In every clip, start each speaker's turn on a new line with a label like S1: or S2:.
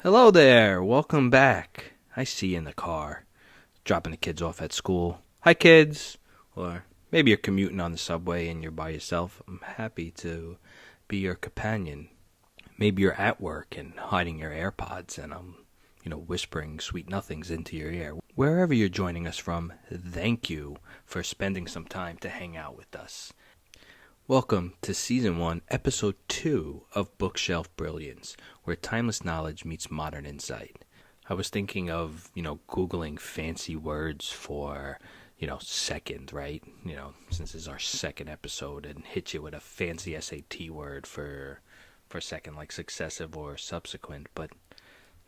S1: Hello there, welcome back. I see you in the car, dropping the kids off at school. Hi kids! Or maybe you're commuting on the subway and you're by yourself. I'm happy to be your companion. Maybe you're at work and hiding your AirPods and I'm, whispering sweet nothings into your ear. Wherever you're joining us from, thank you for spending some time to hang out with us. Welcome to Season 1, Episode 2 of Bookshelf Brilliance, where timeless knowledge meets modern insight. I was thinking of, Googling fancy words for, second, right? Since this is our second episode, and hit you with a fancy SAT word for second, like successive or subsequent, but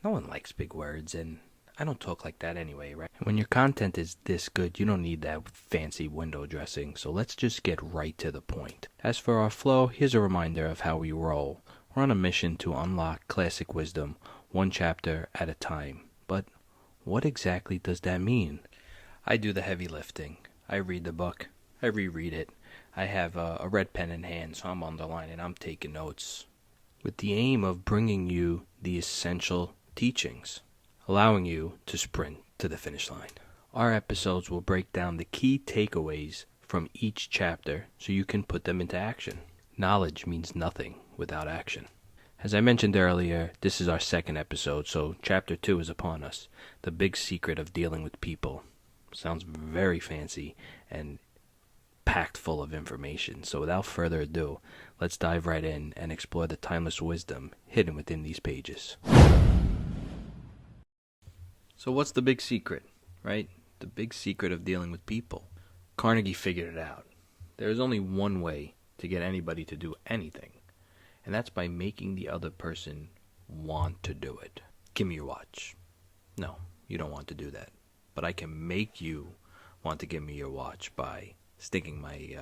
S1: no one likes big words, and I don't talk like that anyway, right? When your content is this good, you don't need that fancy window dressing, so let's just get right to the point. As for our flow, here's a reminder of how we roll. We're on a mission to unlock classic wisdom, one chapter at a time. But what exactly does that mean? I do the heavy lifting. I read the book. I reread it. I have a red pen in hand, so I'm underlining. I'm taking notes with the aim of bringing you the essential teachings, allowing you to sprint to the finish line. Our episodes will break down the key takeaways from each chapter so you can put them into action. Knowledge means nothing without action. As I mentioned earlier, this is our second episode, so Chapter 2 is upon us. The big secret of dealing with people. Sounds very fancy and packed full of information. So without further ado, let's dive right in and explore the timeless wisdom hidden within these pages. So what's the big secret, right? The big secret of dealing with people. Carnegie figured it out. There is only one way to get anybody to do anything, and that's by making the other person want to do it. Give me your watch. No, you don't want to do that. But I can make you want to give me your watch by sticking my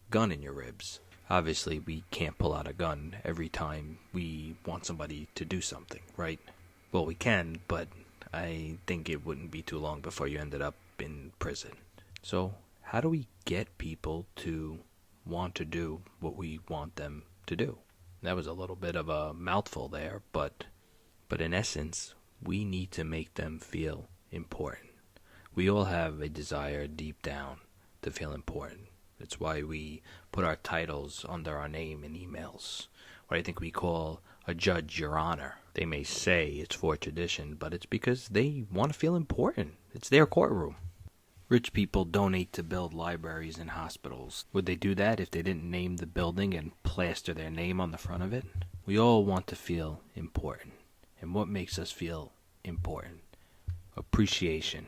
S1: gun in your ribs. Obviously, we can't pull out a gun every time we want somebody to do something, right? Well, we can, but I think it wouldn't be too long before you ended up in prison. So, how do we get people to want to do what we want them to do? That was a little bit of a mouthful there, but in essence, we need to make them feel important. We all have a desire deep down to feel important. It's why we put our titles under our name in emails. What I think we call a judge, Your Honor. They may say it's for tradition, but it's because they want to feel important. It's their courtroom. Rich people donate to build libraries and hospitals. Would they do that if they didn't name the building and plaster their name on the front of it? We all want to feel important. And what makes us feel important? Appreciation.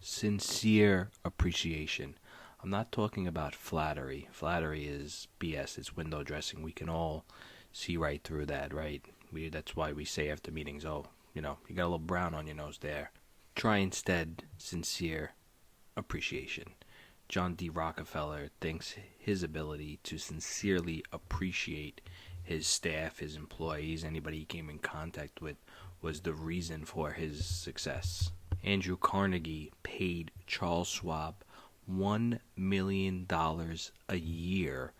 S1: Sincere appreciation. I'm not talking about flattery. Flattery is BS. It's window dressing. We can all see right through that, right? That's why we say after meetings, you got a little brown on your nose there. Try instead sincere appreciation. John D. Rockefeller thinks his ability to sincerely appreciate his staff, his employees, anybody he came in contact with, was the reason for his success. Andrew Carnegie paid Charles Schwab $1 million a year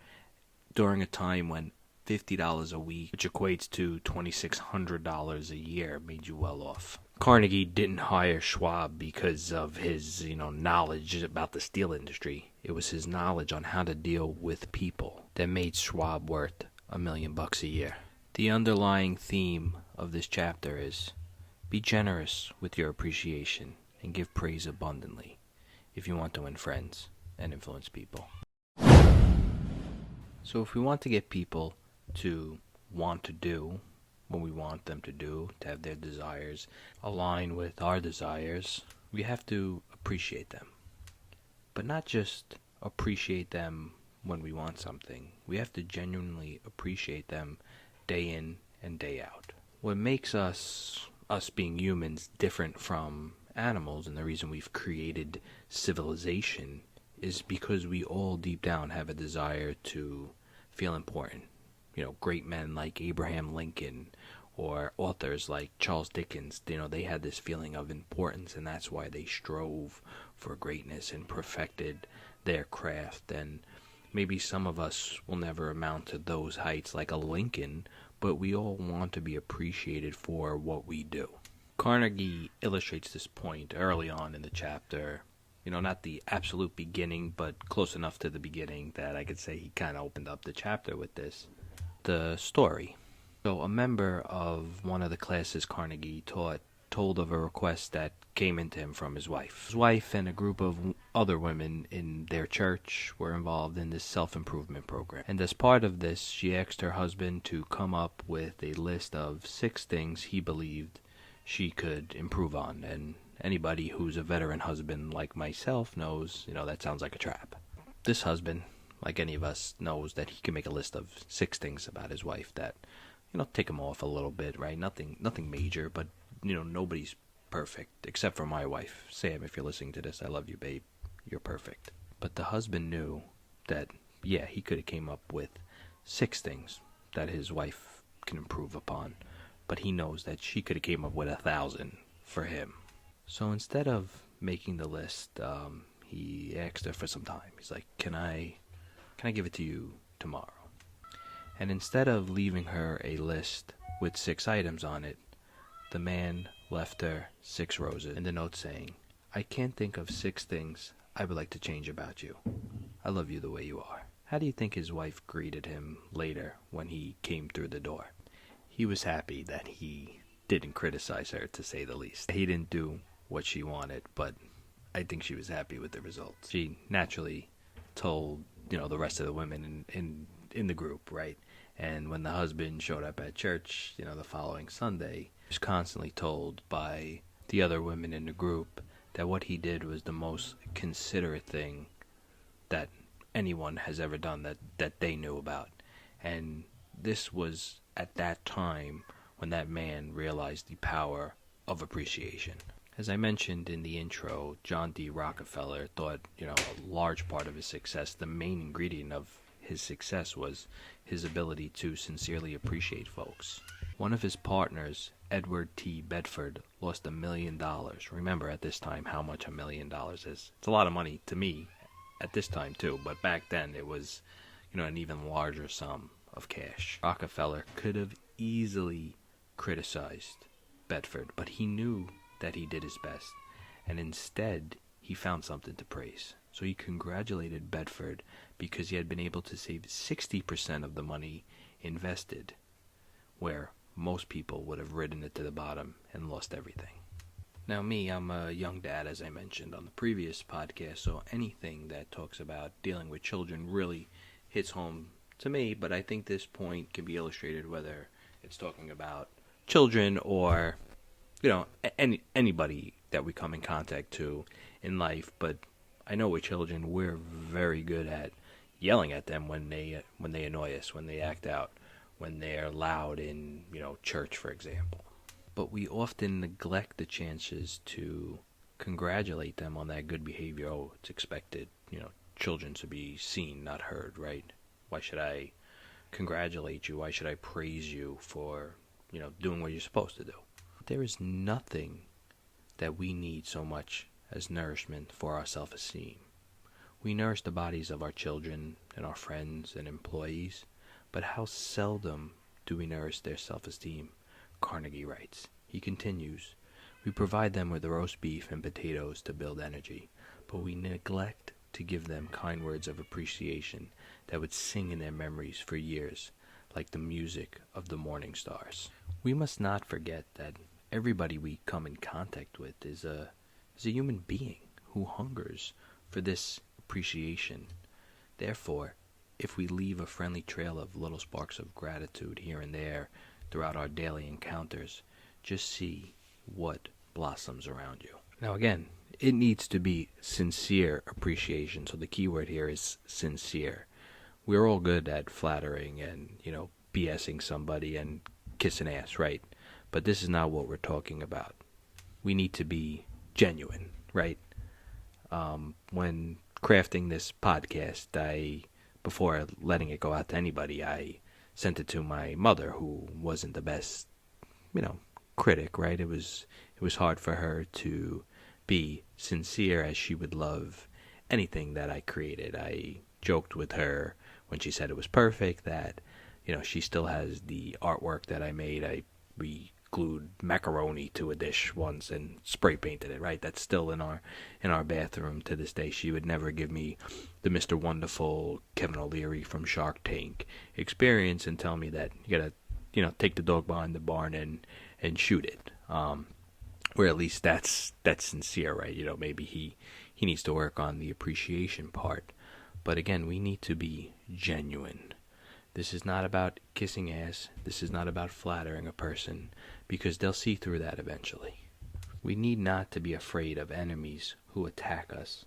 S1: during a time when $50 a week, which equates to $2,600 a year, made you well off. Carnegie didn't hire Schwab because of his, knowledge about the steel industry. It was his knowledge on how to deal with people that made Schwab worth $1 million a year. The underlying theme of this chapter is be generous with your appreciation and give praise abundantly if you want to win friends and influence people. So if we want to get people to want to do what we want them to do, to have their desires align with our desires, we have to appreciate them. But not just appreciate them when we want something. We have to genuinely appreciate them day in and day out. What makes us being humans different from animals, and the reason we've created civilization, is because we all deep down have a desire to feel important. Great men like Abraham Lincoln or authors like Charles Dickens, they had this feeling of importance, and that's why they strove for greatness and perfected their craft. And maybe some of us will never amount to those heights like a Lincoln, but we all want to be appreciated for what we do. Carnegie illustrates this point early on in the chapter. Not the absolute beginning, but close enough to the beginning that I could say he kind of opened up the chapter with this. The story. So a member of one of the classes Carnegie taught told of a request that came into him from his wife. His wife and a group of other women in their church were involved in this self-improvement program. And as part of this, she asked her husband to come up with a list of 6 things he believed she could improve on. And anybody who's a veteran husband like myself knows, that sounds like a trap. This husband, like any of us, knows that he can make a list of 6 things about his wife that, take him off a little bit, right? Nothing major, but nobody's perfect, except for my wife. Sam, if you're listening to this, I love you, babe. You're perfect. But the husband knew that, he could have came up with 6 things that his wife can improve upon. But he knows that she could have came up with 1,000 for him. So instead of making the list, he asked her for some time. He's like, can I give it to you tomorrow? And instead of leaving her a list with 6 items on it, the man left her 6 roses and a note saying, I can't think of 6 things I would like to change about you. I love you the way you are. How do you think his wife greeted him later when he came through the door? He was happy that he didn't criticize her, to say the least. He didn't do what she wanted, but I think she was happy with the results. She naturally told, the rest of the women in the group, right? And when the husband showed up at church, the following Sunday, he was constantly told by the other women in the group that what he did was the most considerate thing that anyone has ever done that they knew about. And this was at that time when that man realized the power of appreciation. As I mentioned in the intro, John D. Rockefeller thought, a large part of his success, the main ingredient of his success was his ability to sincerely appreciate folks. One of his partners, Edward T. Bedford, lost $1 million. Remember at this time how much $1 million is. It's a lot of money to me at this time too, but back then it was, an even larger sum of cash. Rockefeller could have easily criticized Bedford, but he knew that he did his best, and instead he found something to praise. So he congratulated Bedford because he had been able to save 60% of the money invested, where most people would have ridden it to the bottom and lost everything. Now me, I'm a young dad, as I mentioned on the previous podcast, so anything that talks about dealing with children really hits home to me, but I think this point can be illustrated whether it's talking about children or, anybody that we come in contact to in life. But I know with children, we're very good at yelling at them when they annoy us, when they act out, when they're loud in, church, for example. But we often neglect the chances to congratulate them on that good behavior. Oh, it's expected, children to be seen, not heard, right? Why should I congratulate you? Why should I praise you for, doing what you're supposed to do? There is nothing that we need so much as nourishment for our self-esteem. We nourish the bodies of our children and our friends and employees, but how seldom do we nourish their self-esteem? Carnegie writes. He continues, we provide them with roast beef and potatoes to build energy, but we neglect to give them kind words of appreciation that would sing in their memories for years, like the music of the morning stars. We must not forget that everybody we come in contact with is a human being who hungers for this appreciation. Therefore, if we leave a friendly trail of little sparks of gratitude here and there throughout our daily encounters, just see what blossoms around you. Now again, it needs to be sincere appreciation, so the key word here is sincere. We're all good at flattering and, BSing somebody and kissing ass, right? But this is not what we're talking about. We need to be genuine, right? When crafting this podcast, before letting it go out to anybody, I sent it to my mother, who wasn't the best, critic, right? It was hard for her to be sincere as she would love anything that I created. I joked with her when she said it was perfect that, she still has the artwork that I made. We glued macaroni to a dish once and spray painted it, right? That's still in our bathroom to this day. She would never give me the Mr. Wonderful Kevin O'Leary from Shark Tank experience and tell me that you gotta, take the dog behind the barn and shoot it. Or at least that's sincere, right? Maybe he needs to work on the appreciation part. But again, we need to be genuine. This is not about kissing ass. This is not about flattering a person, because they'll see through that eventually. We need not to be afraid of enemies who attack us,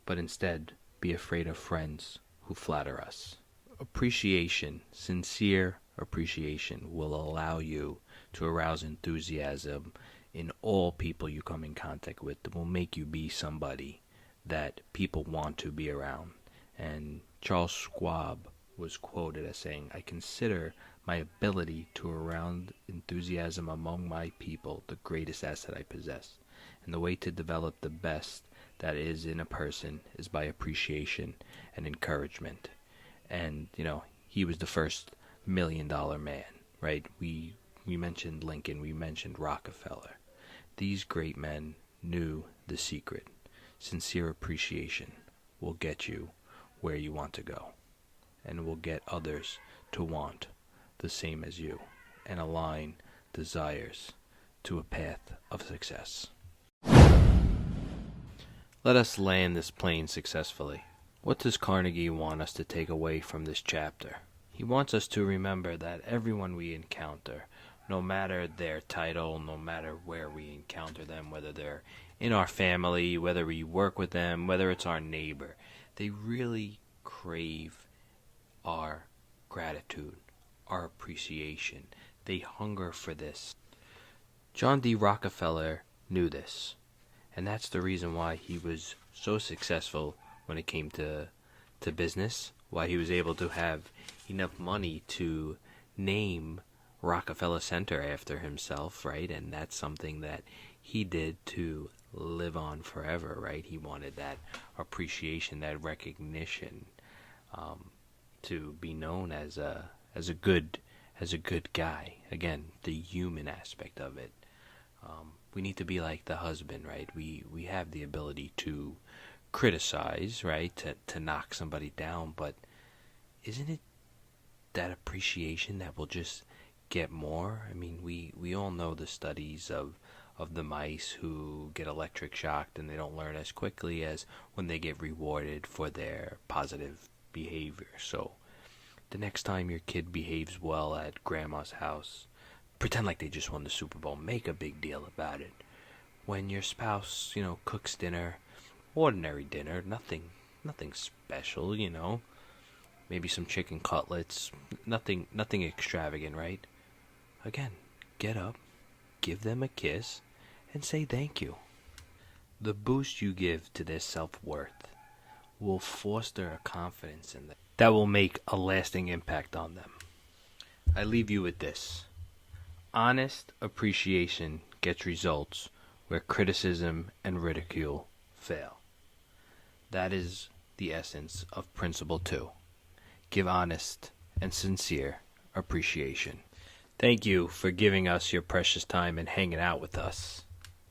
S1: but instead be afraid of friends who flatter us. Appreciation, sincere appreciation, will allow you to arouse enthusiasm in all people you come in contact with. That will make you be somebody that people want to be around. And Charles Schwab was quoted as saying, "I consider my ability to arouse enthusiasm among my people the greatest asset I possess. And the way to develop the best that is in a person is by appreciation and encouragement." And, he was the first $1 million man, right? We mentioned Lincoln, we mentioned Rockefeller. These great men knew the secret. Sincere appreciation will get you where you want to go, and will get others to want the same as you, and align desires to a path of success. Let us land this plane successfully. What does Carnegie want us to take away from this chapter? He wants us to remember that everyone we encounter, no matter their title, no matter where we encounter them, whether they're in our family, whether we work with them, whether it's our neighbor, they really crave our gratitude, our appreciation. They hunger for this. John D. Rockefeller knew this, and that's the reason why he was so successful when it came to business, why he was able to have enough money to name Rockefeller Center after himself, right? And that's something that he did to live on forever, right? He wanted that appreciation, that recognition, to be known as a good guy. Again, the human aspect of it. We need to be like the husband, right? We have the ability to criticize, right? To knock somebody down, but isn't it that appreciation that will just get more? I mean, we all know the studies of the mice who get electric shocked and they don't learn as quickly as when they get rewarded for their positive behavior. So the next time your kid behaves well at grandma's house, pretend like they just won the Super Bowl. Make a big deal about it. When your spouse, cooks dinner, ordinary dinner, nothing special, maybe some chicken cutlets, nothing extravagant, right? Again, get up, give them a kiss, and say thank you. The boost you give to their self-worth will foster a confidence in them that will make a lasting impact on them. I leave you with this. Honest appreciation gets results where criticism and ridicule fail. That is the essence of Principle 2. Give honest and sincere appreciation. Thank you for giving us your precious time and hanging out with us.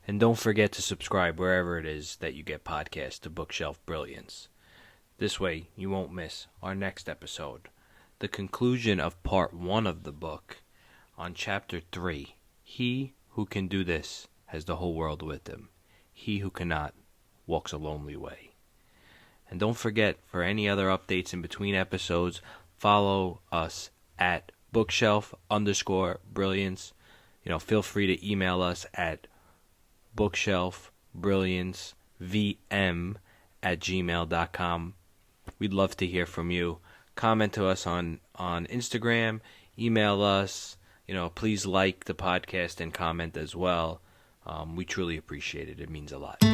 S1: And don't forget to subscribe wherever it is that you get podcasts to Bookshelf Brilliance. This way you won't miss our next episode, the conclusion of part 1 of the book on chapter 3. He who can do this has the whole world with him. He who cannot walks a lonely way. And don't forget, for any other updates in between episodes, follow us at bookshelf_brilliance. Feel free to email us at bookshelfbrilliancevm@gmail.com. We'd love to hear from you. Comment to us on Instagram, email us. Please like the podcast and comment as well. We truly appreciate it. It means a lot.